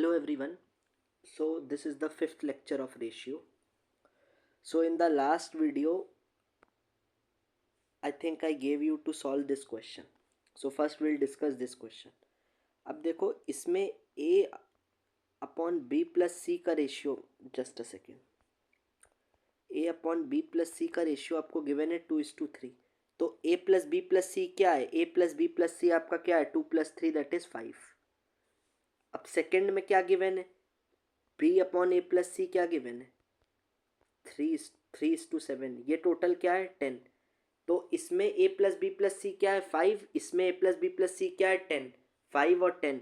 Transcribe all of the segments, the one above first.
Hello everyone. So this is the fifth lecture of ratio. So in the last video, I think I gave you to solve this question. So first we'll discuss this question. अब देखो इसमें a upon b plus C का ratio, just a second, a upon b plus C का ratio आपको given है 2:3. तो a plus B plus C क्या है? a plus B plus C आपका क्या है? 2+3 दैट इज 5. अब सेकेंड में क्या गिवन है? b upon a plus C क्या गिवन है? 3:7. ये टोटल क्या है? 10. तो इसमें a plus B plus C क्या है? 5. इसमें a plus B plus C क्या है? 10. 5 और 10,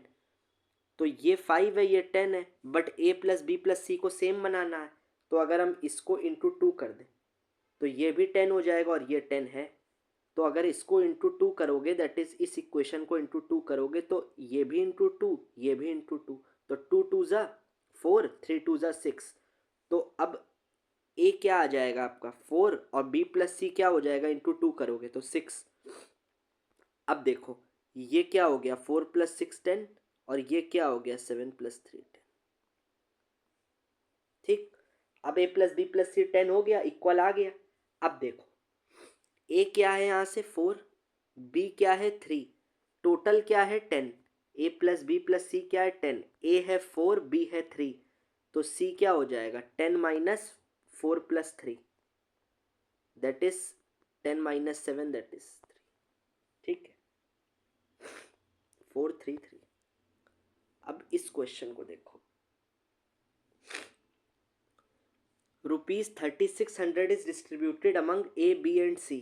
तो ये 5 है, ये 10 है, but a plus B plus C को सेम बनाना है. तो अगर हम इसको इंटू 2 कर दें तो ये भी 10 हो जाएगा और ये 10 है. तो अगर इसको इंटू 2 करोगे, दैट इज इस इक्वेशन को इंटू 2 करोगे, तो ये भी इंटू 2, ये भी इंटू 2, तो 2 2 ज़ा 4, 3 2 ज़ा 6. तो अब ए क्या आ जाएगा आपका? 4, और बी प्लस सी क्या हो जाएगा? इंटू 2 करोगे तो 6. अब देखो ये क्या हो गया? 4 + 6 10, और ये क्या हो गया? 7 + 3 10. ठीक. अब ए प्लस बी प्लस सी 10 हो गया, इक्वल आ गया. अब देखो ए क्या है यहाँ से? 4, बी क्या है? 3, टोटल क्या है? 10. ए प्लस बी प्लस सी क्या है? 10. ए है 4, बी है 3, तो सी क्या हो जाएगा? 10 minus 4 + 3, that is 10 minus 7, that is 3. ठीक है, 4 3 3. अब इस क्वेश्चन को देखो. ₹3600 is distributed among A, B and C.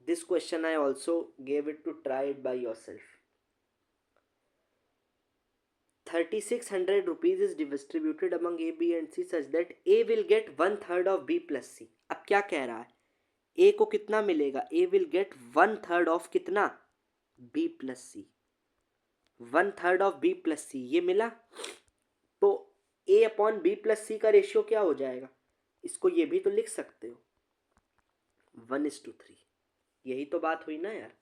This question I also gave it to try it by yourself. 3600 rupees is distributed among A, B and C such that A will get 1/3 of B plus C. अब क्या कह रहा है? A को कितना मिलेगा? A will get 1/3 of कितना? B plus C. 1/3 of B plus C ये मिला. तो A upon B plus C का रेशियो क्या हो जाएगा? इसको ये भी तो लिख सकते हो, 1:3. यही तो बात हुई ना यार.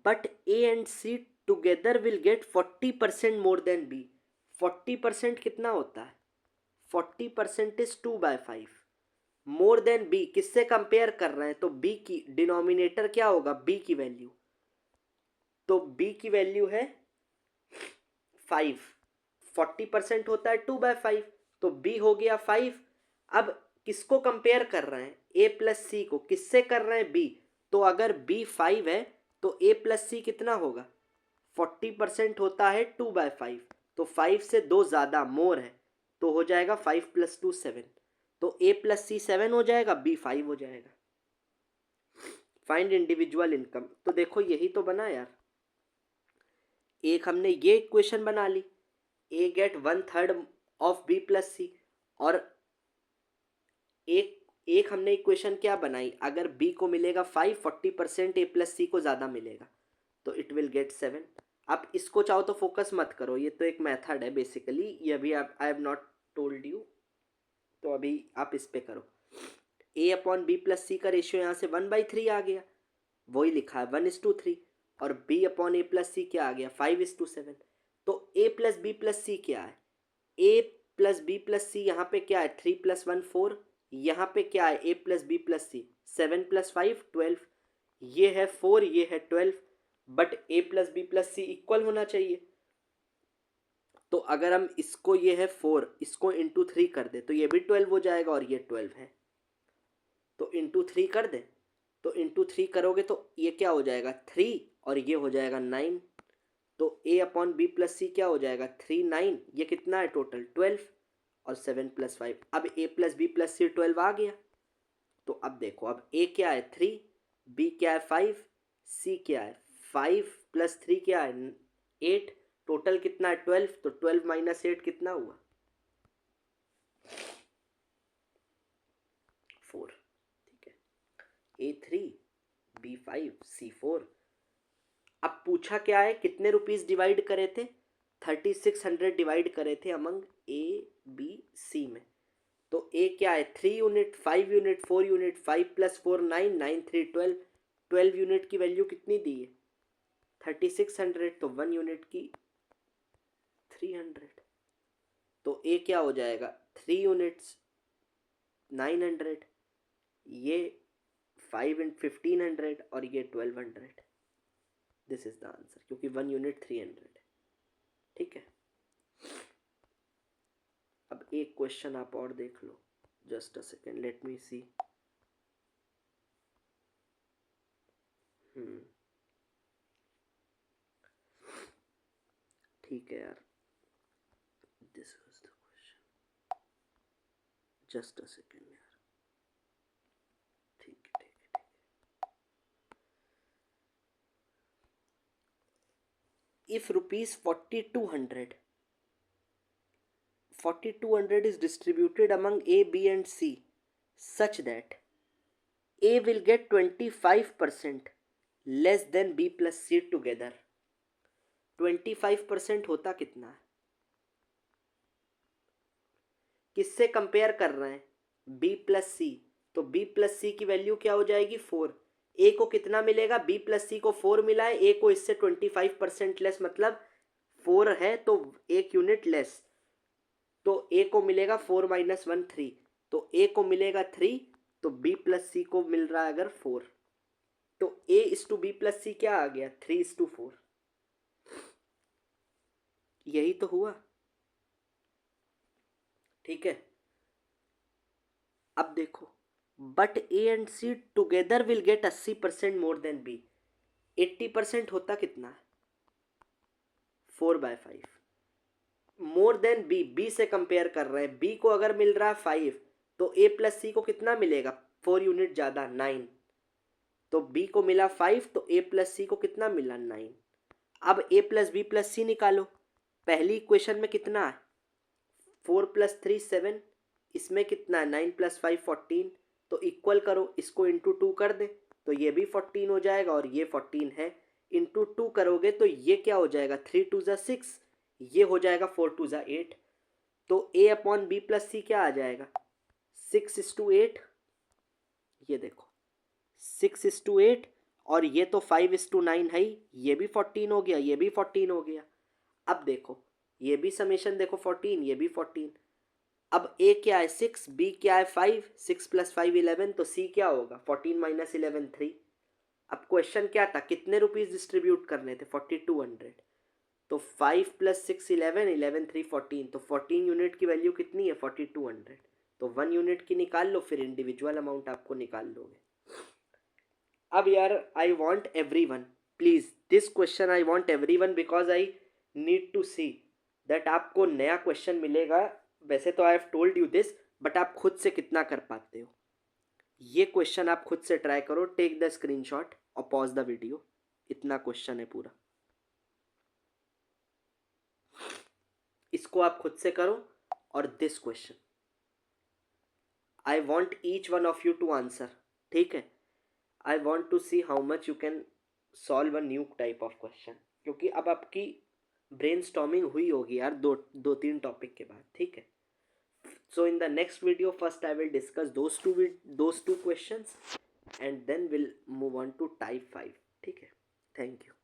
But A and C together will get 40% more than B. 40% कितना होता है? 40% इज 2/5. मोर देन B किससे कंपेयर कर रहे हैं? तो B की डिनोमिनेटर क्या होगा? B की वैल्यू. तो B की वैल्यू है 5. 40% होता है 2/5, तो B हो गया 5. अब किसको कंपेयर कर रहे हैं? A प्लस सी को. किससे कर रहे हैं? B. तो अगर B 5 है तो A प्लस सी कितना होगा? 40% होता है 2/5, तो 5 से 2 ज़्यादा, मोर है, तो हो जाएगा 5 + 2 7. तो A प्लस सी 7 हो जाएगा, B 5 हो जाएगा. Find individual income. तो देखो यही तो बना यार. एक हमने ये इक्वेशन बना ली, A get 1/3 of B plus C, और एक हमने इक्वेशन क्या बनाई? अगर B को मिलेगा 5, 40% A प्लस सी को ज़्यादा मिलेगा, तो इट विल गेट 7. आप इसको चाहो तो फोकस मत करो, ये तो एक मेथड है बेसिकली, ये अभी I have not told you, तो अभी आप इस पे करो. A upon B plus C का रेशियो यहाँ से 1/3 आ गया, वही लिखा है 1:3. और B अपॉन ए प्लस सी क्या आ गया? 5:7. तो A plus B plus C क्या है? A प्लस बी प्लस सी यहाँ पे क्या है? 3 + 1 4. यहाँ पे क्या है? A plus B plus C 7 + 5 12. ये है 4, ये है 12, but A plus B plus C equal होना चाहिए. तो अगर हम इसको, ये है 4, इसको इंटू 3 कर दे तो ये भी 12 हो जाएगा, और ये 12 है, तो इंटू 3 कर दे. तो इंटू 3 करोगे तो ये क्या हो जाएगा? 3, और ये हो जाएगा 9. तो A upon B plus C क्या हो जाएगा? 3 9, ये कितना है टोटल? 12, और 7 + 5. अब A प्लस बी प्लस सी 12 आ गया. तो अब देखो, अब A क्या है? 3, B क्या है? 5, C क्या है? 5 + 3 क्या है? 8. टोटल कितना है? 12. तो 12 - 8 कितना हुआ? 4. ठीक है, A3, B5, C4. अब पूछा क्या है? कितने रुपीस डिवाइड करे थे? 3600 डिवाइड करे थे अमंग A, B, C में. तो A क्या है? 3 यूनिट, 5 यूनिट, 4 यूनिट. 5 + 4 9, 9 3 12. 12 यूनिट की वैल्यू कितनी दी है? 3600. तो 1 यूनिट की 300, तो ए क्या हो जाएगा 3 यूनिट्स 900, ये 5 इन 1500 और ये 1200। दिस इज द आंसर, क्योंकि 1 यूनिट 300 है। ठीक है, अब एक क्वेश्चन आप और देख लो, just a second, let me see. ठीक है यार, this was the question, just a second यार। ठीक है ठीक है। If rupees 4200 is distributed among A, B and C such that A will get 25% less than B plus C together. 25% होता कितना है? किससे कंपेयर कर रहे हैं? B प्लस सी, तो B प्लस सी की वैल्यू क्या हो जाएगी 4। A को कितना मिलेगा? B प्लस सी को 4 मिला है, A को इससे 25% लेस, मतलब 4 है तो 1 यूनिट लेस, तो A को मिलेगा 4 माइनस 1 3, तो A को मिलेगा 3, तो B प्लस सी को मिल रहा है अगर 4, तो A इस टू B प्लस सी क्या आ गया 3:4। यही तो हुआ। ठीक है, अब देखो, but A and C together will get 80% more than B। 80% होता कितना है? 4/5 मोर देन बी। बी से कंपेयर कर रहे हैं, बी को अगर मिल रहा है 5, तो ए प्लस सी को कितना मिलेगा? 4 यूनिट ज़्यादा 9, तो बी को मिला 5, तो ए प्लस सी को कितना मिला 9। अब ए प्लस बी प्लस सी निकालो। पहली इक्वेशन में कितना है? 4 प्लस 3 7, इसमें कितना है? 9 प्लस 5 14, तो इक्वल करो, इसको इंटू 2 कर दे तो ये भी 14 हो जाएगा और ये 14 है, इंटू 2 करोगे तो ये क्या हो जाएगा 3 2 ज़ा 6, ये हो जाएगा 4 2 ज़ा 8, तो ए अपॉन बी प्लस सी क्या आ जाएगा 6:8। ये देखो 6:8, और ये तो 5:9 है ही, ये भी 14 हो गया, ये भी 14 हो गया। अब देखो ये भी समेशन देखो 14, ये भी 14। अब ए क्या है 6, बी क्या है 5, 6 प्लस 5 11, तो सी क्या होगा 14 माइनस 11 3। अब क्वेश्चन क्या था, कितने रुपीज डिस्ट्रीब्यूट करने थे 4200, तो 5 प्लस 6 11, 11 3 14, तो 14 यूनिट की वैल्यू कितनी है 4200, तो 1 यूनिट की निकाल लो, फिर इंडिविजुअल अमाउंट आपको निकाल लोगे। अब यार I want every one, please this question I want every one, because I need to see that आपको नया क्वेश्चन मिलेगा। वैसे तो I have told you this, but आप खुद से कितना कर पाते हो ये क्वेश्चन आप खुद से ट्राई करो। टेक द स्क्रीनशॉट और पॉज द वीडियो, इतना क्वेश्चन है पूरा, इसको आप खुद से करो। और this question I want each one of you to answer, ठीक है। I want to see how much you can solve a new type of question, क्योंकि अब आपकी ब्रेन स्टॉर्मिंग हुई होगी यार दो तीन टॉपिक के बाद, ठीक है। So in the next video, first I will discuss those two questions and then we'll move on to type 5, ठीक है। Thank you.